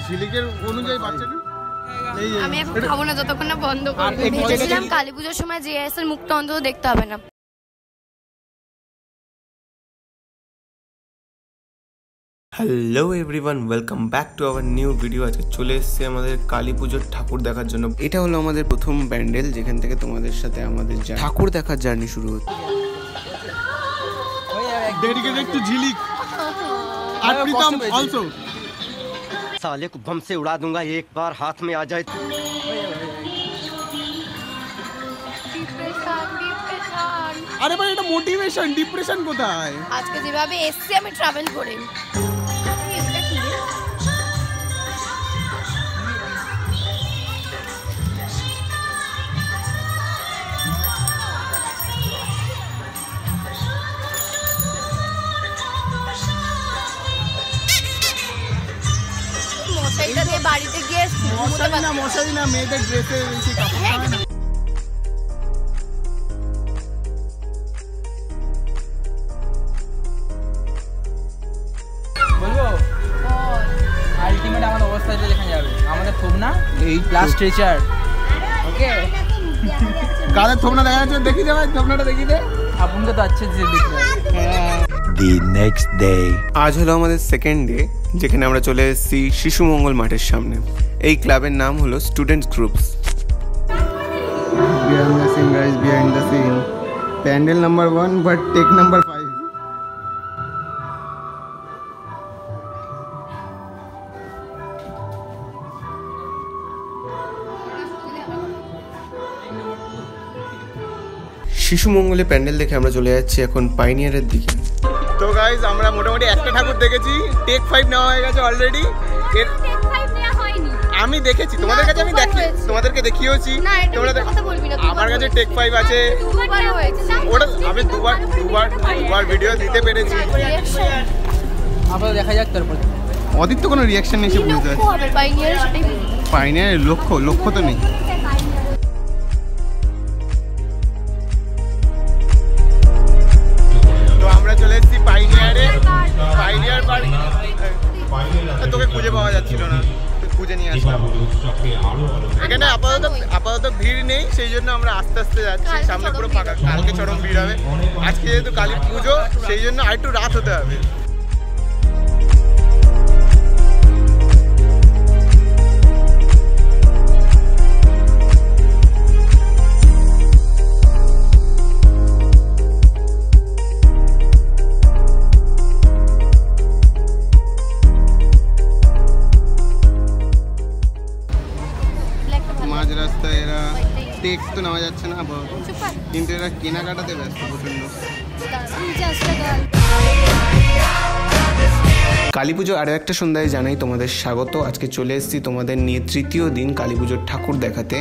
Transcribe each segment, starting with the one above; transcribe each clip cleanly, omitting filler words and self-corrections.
ঝিলিকের অনুযায়ী বাচ্চাটা আমি এখন খাবো না যতক্ষণ না বন্ধ করব। ভেবেছিলাম কালী পুজোর সময় জেএস এর মুখটা অন্তত দেখতে হবে না। Hello everyone, welcome back to our new video. আজকে চলে এসেছি আমাদের কালী পুজোর ঠাকুর দেখার জন্য। এটা হলো আমাদের প্রথম প্যান্ডেল, যেখান থেকে তোমাদের সাথে আমাদের ঠাকুর দেখার জার্নি শুরু হচ্ছে। Dedicated to Jhilik R Pritam also. साले को बम से उड़ा दूंगा एक बार हाथ में आ जाए। আরে ভাই এটা মোটিভেশন, ডিপ্রেশন কোথায়? আজকে যেভাবে এসছি আমি ট্রাভেল করে মশাইটা দিয়ে বাড়িতে গিয়ে মশাই না মেয়েদের ড্রেসে বেশি কাপড় থাকে না। বলবো আলটিমেট আমার অবস্থা যেখানে যাবে আমাদের থোবনা এই ক্লাস টিচার। ওকে কাদের থোবনা দেখা যাচ্ছে? দেখি দে ভাই, থোবনাটা দেখি দে। আপনাকে তো अच्छे से दिख रहा है। দি নেক্সট ডে, আজ হলো আমাদের সেকেন্ড ডে, যেখানে আমরা চলে এসেছি শিশু মঙ্গল মাঠের সামনে। এই ক্লাবের নাম হলো students groups. Behind the scene guys, behind the scene. Pandal number 1 but take number 5। শিশু মঙ্গলে প্যান্ডেল দেখে আমরা চলে যাচ্ছি এখন পাইনিয়ারের দিকে। তো গাইস আমরা মোটামুটি একটা ঠাকুর দেখেছি, টেক 5 নেওয়া হয়ে গেছে অলরেডি। এর টেক 5 নেওয়া হয়নি, আমি দেখেছি, তোমাদের কাছে আমি তোমাদেরকে দেখিয়েছি। তোমরা কথা বলবি না, আমার কাছে টেক 5 আছে। দুবার হয়েছে ওটা আমি দুবার ভিডিও দিতে পেরেছি। আবার দেখা যাক তারপর। অদিত তো কোনো রিঅ্যাকশন নেই, সে বুঝতে পারছে। হবে পাইনিয়ারে সেটাই পাইনিয়ারের লক্ষ্য তো নেই। চলে এসেছি পাইনিয়ার বাড়ি। তোকে খুঁজে পাওয়া যাচ্ছিল না, খুঁজে নিয়ে আসলাম। এখানে আপাতত ভিড় নেই, সেই জন্য আমরা আস্তে আস্তে যাচ্ছি। সামনে পুরো ফাঁকা, কালকে চরম ভিড় হবে। আজকে যেহেতু কালী পুজো, সেই জন্য আরেকটু রাত হতে হবে। মাঝ রাস্তায় এরা টেক্স তো নেওয়া যাচ্ছে না, কিন্তু এরা কেনাকাটাতে ব্যস্ত প্রচন্ড। কালী পুজো আরও একটা সন্ধ্যায় জানাই তোমাদের স্বাগত। আজকে চলে এসেছি তোমাদের নিয়ে তৃতীয় দিন কালী পুজোর ঠাকুর দেখাতে।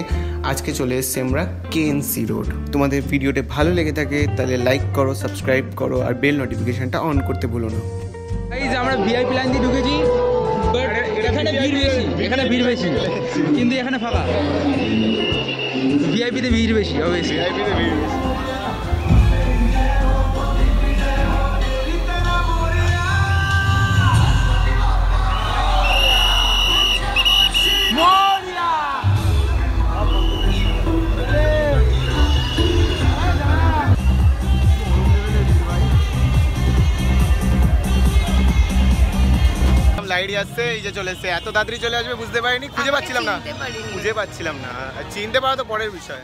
আজকে চলে এসেছি আমরা কেএনসি রোড। তোমাদের ভিডিওটা ভালো লেগে থাকে তাহলে লাইক করো, সাবস্ক্রাইব করো আর বেল নোটিফিকেশনটা অন করতে ভুলো না। আমরা ভিআইপি লাইন দিয়ে ঢুকেছি, বাট এখানে ভিড় বেশি কিন্তু এখানে ফাঁকা। ভিআইপিতে ভিড় বেশি, অবশ্যই ভিআইপিতে ভিড় বেশি। লাইট আসছে, এই যে চলে এসছে। এত তাড়াতাড়ি চলে আসবে বুঝতে পারিনি, খুঁজে পাচ্ছিলাম না। চিনতে পারা তো পরের বিষয়।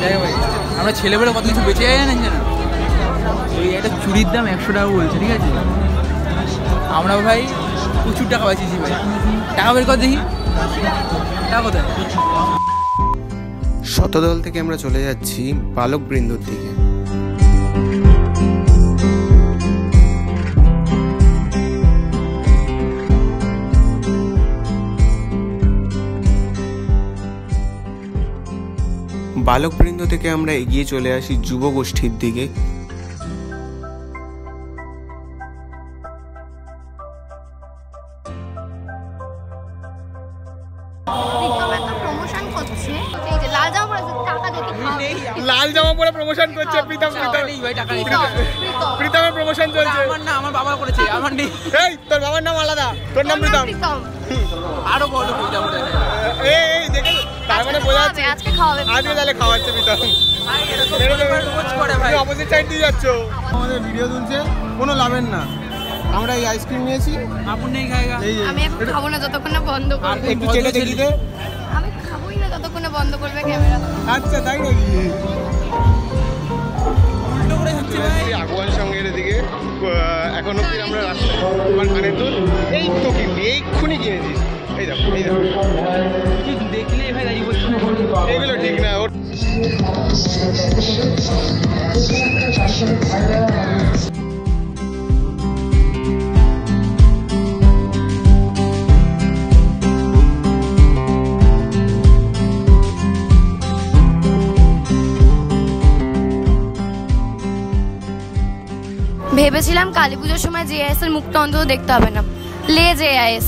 দেখ ভাই আমরা ছেলেবেলা কত কিছু বেঁচে যায় না জানো, এই একটা চুরির দাম 100 টাকা বলছে, ঠিক আছে, আমরা ভাই প্রচুর টাকা বাঁচিয়েছি ভাই। টাকা বের কর দেখি, টাকা কোথায়? শতদল থেকে আমরা চলে যাচ্ছি বালক বৃন্দর দিকে। বালকবৃন্দ থেকে আমরা এগিয়ে চলে আসি যুব গোষ্ঠীর দিকে। প্রমোশন করছে, এই যে লাল জামা পরে টাকা দেখি লাল জামা পরে প্রমোশন করছে প্রীতম। প্রীতমের প্রমোশন চলছে। আমার না, আমার বাবা করেছে, আমার নেই। এই তোর বাবার নাম আলাদা, তোর নাম প্রীতম। আরো বড় প্রীতম। এই দেখে তার মানে বোঝা যাচ্ছে আজকে খাওয়াবে, আজকে তাহলে খাওয়াচ্ছে প্রীতম। অপোজিট সাইড দিয়ে যাচ্ছ। আমাদের ভিডিও তুলছে, কোনো লাভের না। আমরা এই আইসক্রিম নিয়েছি, আপন নেই খায়গা। আমি এখন খাবো না যতক্ষণ না বন্ধ করবে। একটু চেটে দেখি দে। আমি খাবোই না যতক্ষণ না বন্ধ করবে ক্যামেরা। আচ্ছা তাই নাকি? উল্টো করে হচ্ছে ভাই। আগুয়ান সঙ্গের এদিকে এখন অব্দি আমরা রাস্তায় তোমার কানের দুল এই তো কিনবি, এইক্ষুনি কিনেছিস। এই দেখো এই দেখো, কি দেখলে ভাই দাঁড়িয়ে বলছি না, এগুলো ঠিক না। ওর ভেবেছিলাম কালী পুজোর সময় জেআইএস এর মুখটা অন্তত দেখতে হবে না। লে জেআইএস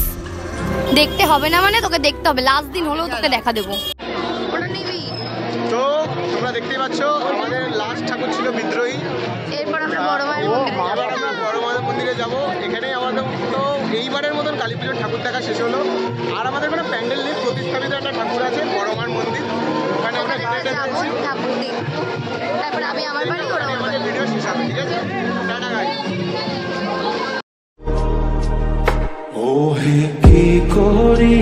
দেখতে হবে না মানে তোকে দেখতে হবে, লাস্ট দিন হলেও তোকে দেখা দেবো। ওটা নিবি? তো তোমরা দেখতেই পাচ্ছ আমাদের লাস্ট ঠাকুর ছিল বিদ্রোহী। এরপর আমরা বড় মায়ের মন্দিরে আবার যাবো। আমরা বড় মায়ের মন্দিরে যাবো। এখানেই আমাদের তো এইবারের মতন কালী পুজোর ঠাকুর দেখা শেষ হলো। আর আমাদের কোনো প্যান্ডেল নেই, প্রতিস্থাপিত একটা ঠাকুর আছে বড় মায়ের মন্দির, ওখানে আমরা ভিডিওটা যাবো, করছি। ঠাকুর দেখবো, তারপর আমি আমার বাড়ি, ওরা ওর বাড়ি। আমাদের ভিডিও শেষ হবে, ঠিক আছে? Tata guys. ওহে কি করি